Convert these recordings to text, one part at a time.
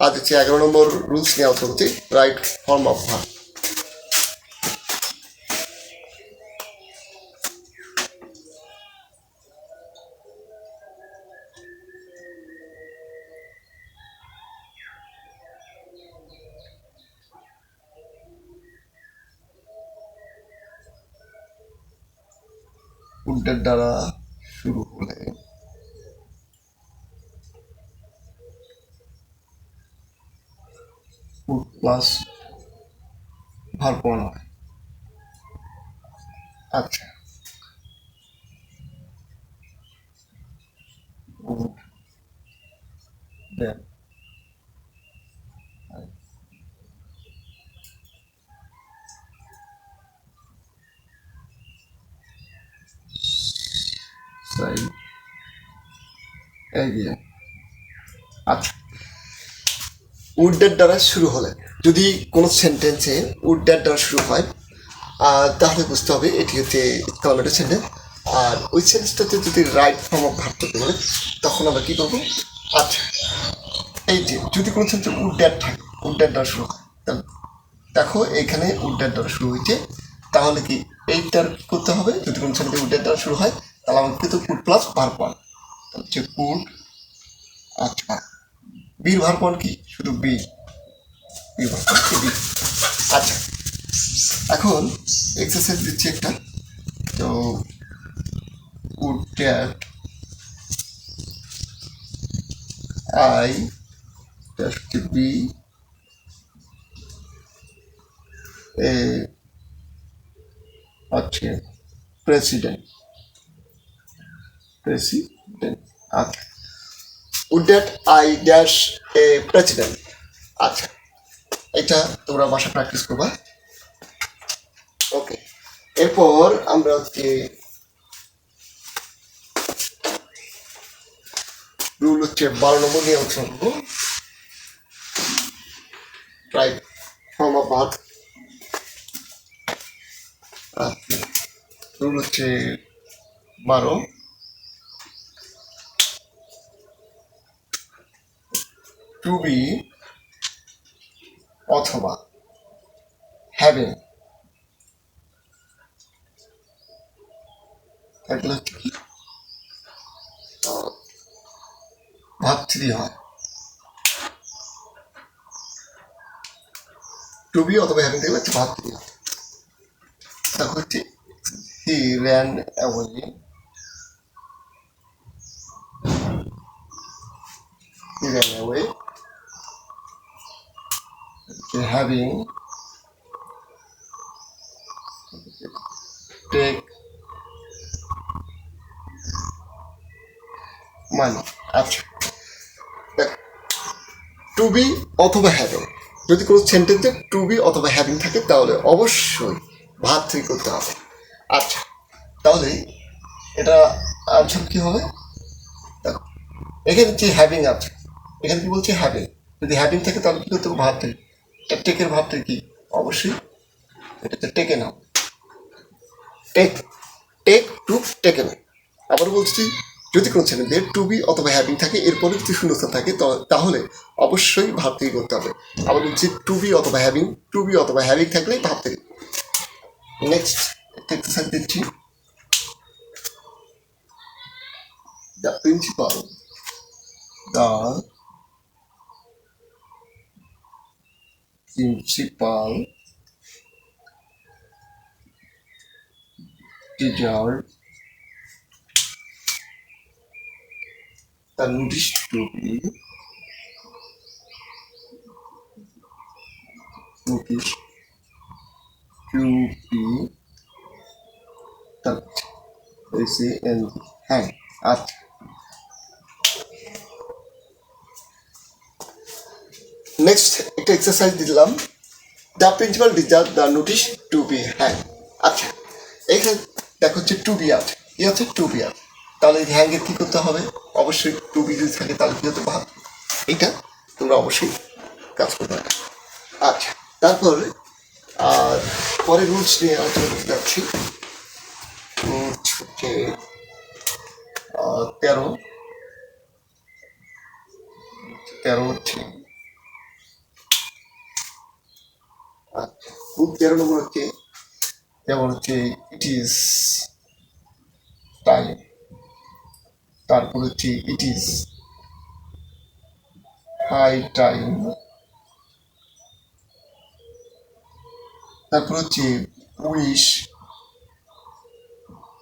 আজ হচ্ছে 11 নম্বর রুলস নিয়ে আলোচনা করছি, রাইট ফর্ম অফ ভার্ব। উডের দ্বারা শুরু হলে উড প্লাস ভার্ব ওয়ান হয়। আচ্ছা, উড দেন সাইড এগিয়ে। আচ্ছা, উডের দ্বারা শুরু হলে যদি কোনো সেন্টেন্সে উডের দ্বারা শুরু হয় তাহলে বুঝতে হবে এটি হচ্ছে এক্সক্লামেটরি সেন্টেন্স। আর ওই সেন্টেন্সটাতে যদি রাইট ফর্ম অফ ভার্ব করতে বলে তখন আমরা কী করবো? আচ্ছা, এই যে যদি কোনো সেন্টেন্সে উডের থাকে, উডের দ্বারা শুরু হয়, তাহলে দেখো এখানে উডের দ্বারা শুরু হয়েছে, তাহলে কি এইটার কী করতে হবে? যদি কোনো সেন্টেন্সে উডের দ্বারা শুরু হয় তাহলে আমাকে কিন্তু উড প্লাস ভার্ব ওয়ান, তাহলে হচ্ছে উড। আচ্ছা, বীর ভার্ব ওয়ান কি? শুধু বি, বি ভার্ব ওয়ান কি বি। আচ্ছা, এখন এক্সারসাইজ দিচ্ছি একটা। তো would that I just be a আচ্ছা প্রেসিডেন্ট, প্রেসিডেন্ট। আচ্ছা, would that I dash a president। আচ্ছা, এটা তোমরা বাসা প্র্যাকটিস করবা। ওকে, এরপর আমরা হচ্ছে রুল হচ্ছে 12 নম্বর নিয়ে আলোচনা করবো, right form of verb. Rule হচ্ছে 12, টু বি অথবা হ্যাভিং থাকলে কি ভার্ব থ্রি হয়। টু বি অথবা হ্যাভিং থাকলে হচ্ছে ভার্ব থ্রি হয়। তারপর হচ্ছে he ran away, he ran away, having take money. আচ্ছা, টু বি অথবা হ্যাভিং, যদি কোনো সেন্টেন্সে টু বি অথবা হ্যাভিং থাকে তাহলে অবশ্যই ভার্ব থ্রি করতে হবে। আচ্ছা, তাহলে এটা আনসার কি হবে? দেখো এখানে কি হ্যাভিং আছে, এখানে কি বলছে হ্যাভিং, যদি হ্যাভিং থাকে তাহলে কি করতে হবে? Verb three. টেকের ভার্ব থ্রি কি? অবশ্যই এটা টেকে নাও, টেক, টেক টু টেকে নাও। আবার বলছি, যদি কোনো সেন্টেন্সে টু বি অথবা হ্যাভিং থাকে এরপরে যদি শূন্যস্থান থাকে তাহলে অবশ্যই ভার্ব থ্রি করতে হবে। আবার বলছি টু বি অথবা হ্যাভিং, টু বি অথবা হ্যাভিং থাকলেই ভার্ব থ্রি। নেক্সট একটা এক্সারসাইজ দিচ্ছি, the principal, the principal desired the notice to be tucked, in the hand. আচ্ছা, নেক্সট একটা এক্সারসাইজ দিলাম, the principal deserve the notice to B hang. আচ্ছা, এখানে দেখো হচ্ছে টু বি আছে, কি আছে? টু বি আছে, তাহলে হ্যাংয়ের কী করতে হবে? অবশ্যই টু বি যদি থাকে তাহলে কী হতে ভাব, এইটা তোমরা অবশ্যই কাজ করবে। আচ্ছা, তারপরে পরে রুলস নিয়ে আলোচনা করতে যাচ্ছি। হচ্ছে 13 হচ্ছে আচ্ছা, 13 নম্বর হচ্ছে যেমন হচ্ছে ইট ইজ টাইম, তারপর হচ্ছে ইট ইজ হাই টাইম, তারপর হচ্ছে উইশ,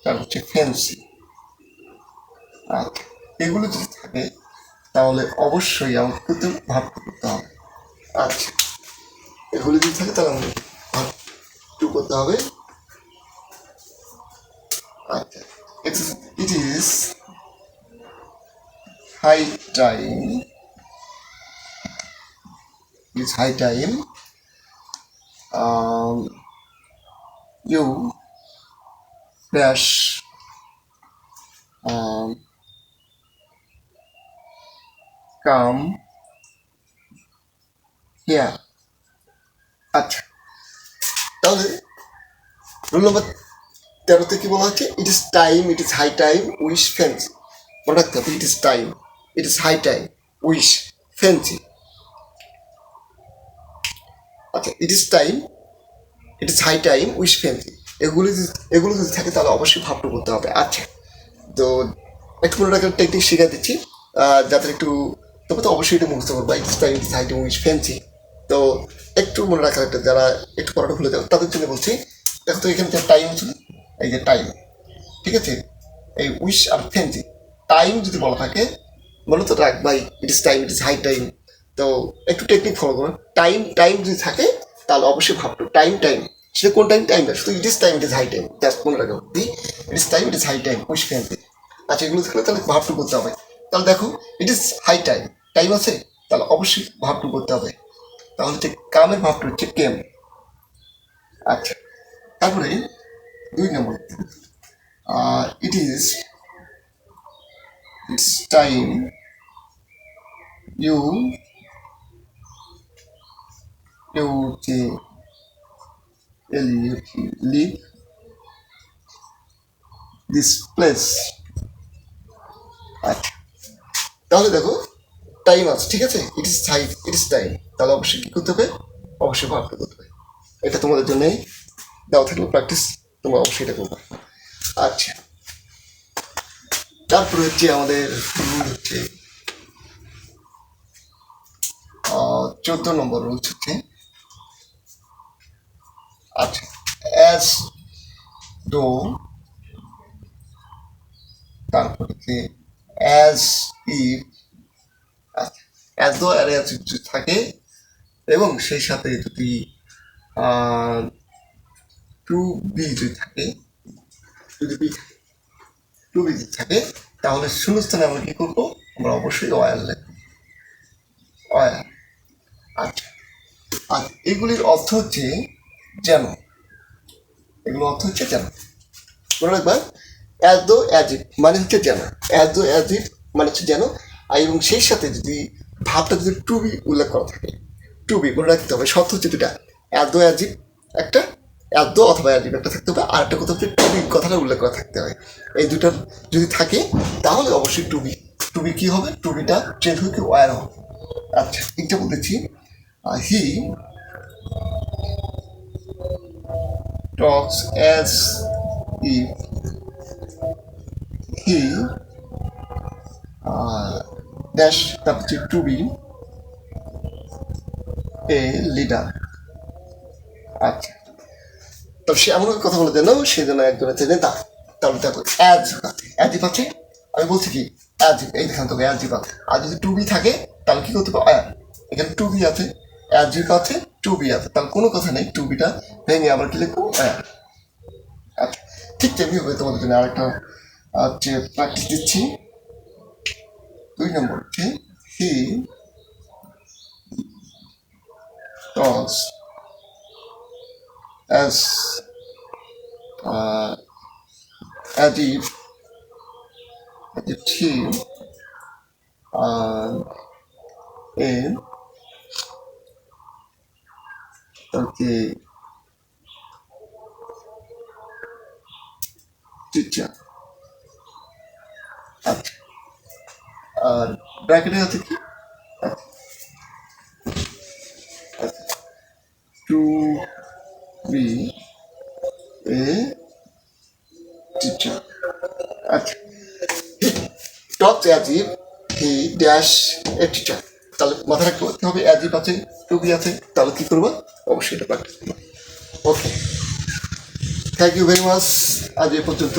তারপর হচ্ছে ফ্যান্সি। আচ্ছা, এগুলো যদি থাকে তাহলে অবশ্যই আমাকে কিন্তু ভাবটা করতে হবে। আচ্ছা, এগুলো যদি থাকে তাহলে আমাকে ভাব টু করতে হবে। আচ্ছা, it is high time, it's high time you crash come here. আচ্ছা, তাহলে রুল নম্বর 13তে কি বলা হচ্ছে? It is time, it is high time, wish fancy. মনে রাখতে হবে, it is time, it is high time, wish fancy. আচ্ছা, it is time, it is high time, wish fancy, এগুলো যদি থাকে তাহলে অবশ্যই ভাবটা করতে হবে। আচ্ছা, তো একটু মনে রাখার টেকনিক শেখা দিচ্ছি, যাতে একটু, তবে তো অবশ্যই এটা মুখস্থ করবো। It is time, it is high time, wish fancy. তো একটু মনে রাখার একটা, যারা একটু পড়াটা ভুলে যাবে তাদের জন্য বলছি। দেখো তো এখানে যে টাইম ছিল, এই যে টাইম, ঠিক আছে, এই উইশ আর ফ্যান্সি, টাইম যদি বলা থাকে মনে তো রাখ ভাই, it is time, it is high time. তো একটু টেকনিক ফলো করুন। টাইম টাইম যদি থাকে তাহলে অবশ্যই ভাবতো টাইম টাইম, সেটা কোন টাইম টাইম না, শুধু it is time, it is high time, just মনে রাখো the it is time, it is high time, wish fancy. আচ্ছা, এগুলো থাকলে তাহলে ভাবটু করতে হবে। তাহলে দেখো, it is high time, time আছে, তাহলে অবশ্যই ভাবটু করতে হবে। তাহলে হচ্ছে কামের ভাবটা হচ্ছে কেম। আচ্ছা, তারপরে 2 নম্বর, it is it's time you you যে লিভ দিস প্লেস। আচ্ছা, তাহলে দেখো টাইম আছে, ঠিক আছে, it is time, it is time, তাহলে অবশ্যই কি করতে হবে? অবশ্যই ভাবটা করতে হবে। এটা তোমাদের জন্যই দেওয়া থাকলো প্র্যাকটিস, তোমরা অবশ্যই এটা করবে। আচ্ছা, তারপরে হচ্ছে আমাদের রুল হচ্ছে 14 নম্বর রুলস হচ্ছে, আচ্ছা, অ্যাজ দো, তারপর হচ্ছে অ্যাজ ইফ, আচ্ছা, as though R as if যদি থাকে এবং সেই সাথে যদি টু বি যদি থাকে, যদি বি টু বি যদি থাকে, তাহলে শূন্যস্থানে আমরা কি করবো? আমরা অবশ্যই অয়াল লিখবো, অয়াল। আচ্ছা, আর এগুলির অর্থ হচ্ছে যেন, এগুলো অর্থ হচ্ছে যেন, মনে রাখবা, অ্যাজ দো অ্যাজ ইফ মানে হচ্ছে যেন, অ্যাজ দো অ্যাজ ইফ মানে হচ্ছে যেন, আর এবং সেই সাথে যদি ভাবটা যদি টু বি উল্লেখ করা থাকে, টু বি মনে রাখতে হবে, শর্ত হচ্ছে দুটা, অ্যাজ দো অ্যাজ ইফ একটা, অ্যাজ দো অথবা অ্যাজ ইফ একটা থাকতে হবে, আর একটা কথা হচ্ছে টু বি কথাটা উল্লেখ করা থাকতে হবে। এই দুটার যদি থাকে তাহলে অবশ্যই টু বি, টু বি কি হবে? টু বিটা চেঞ্জ হয়ে কি ওয়ার হবে। আচ্ছা, এটা বলেছি, হি talks as if he dash তারপর to be a leader। আচ্ছা, তো সে এমন কথা বলে দেন সে যেন একজন আছে নেতা। তাহলে দেখো অ্যাজ আছে, অ্যাজ ইফ আছে, আমি বলছি কি অ্যাজ ইফ, এই দেখান তোকে অ্যাজ ইফ আছে, আর যদি টু বি থাকে তাহলে কি করতে পারো? এখানে টু বি আছে, অ্যাজ ইফ আছে, টু বি আছে, তাহলে কোনো কথা নেই, টু বিটা ভেঙে আবার কি লিখবো? আচ্ছা, ঠিক তেমনি হবে তোমাদের জন্য আরেকটা হচ্ছে প্র্যাকটিস দিচ্ছি। 2 নম্বর হচ্ছে he toss as as if the team in the teacher। আচ্ছা, আর ব্র্যাকেটের আছে কি টু বি এ টিচার। আচ্ছা, talk as if he dash a teacher. তাহলে মাথায় রাখতে হবে অ্যাজ ইফ আছে, টু বি আছে, তাহলে কি করবো? অবশ্যই এটা প্র্যাকটিস করবো। Okay, thank you very much. আজ এ পর্যন্ত।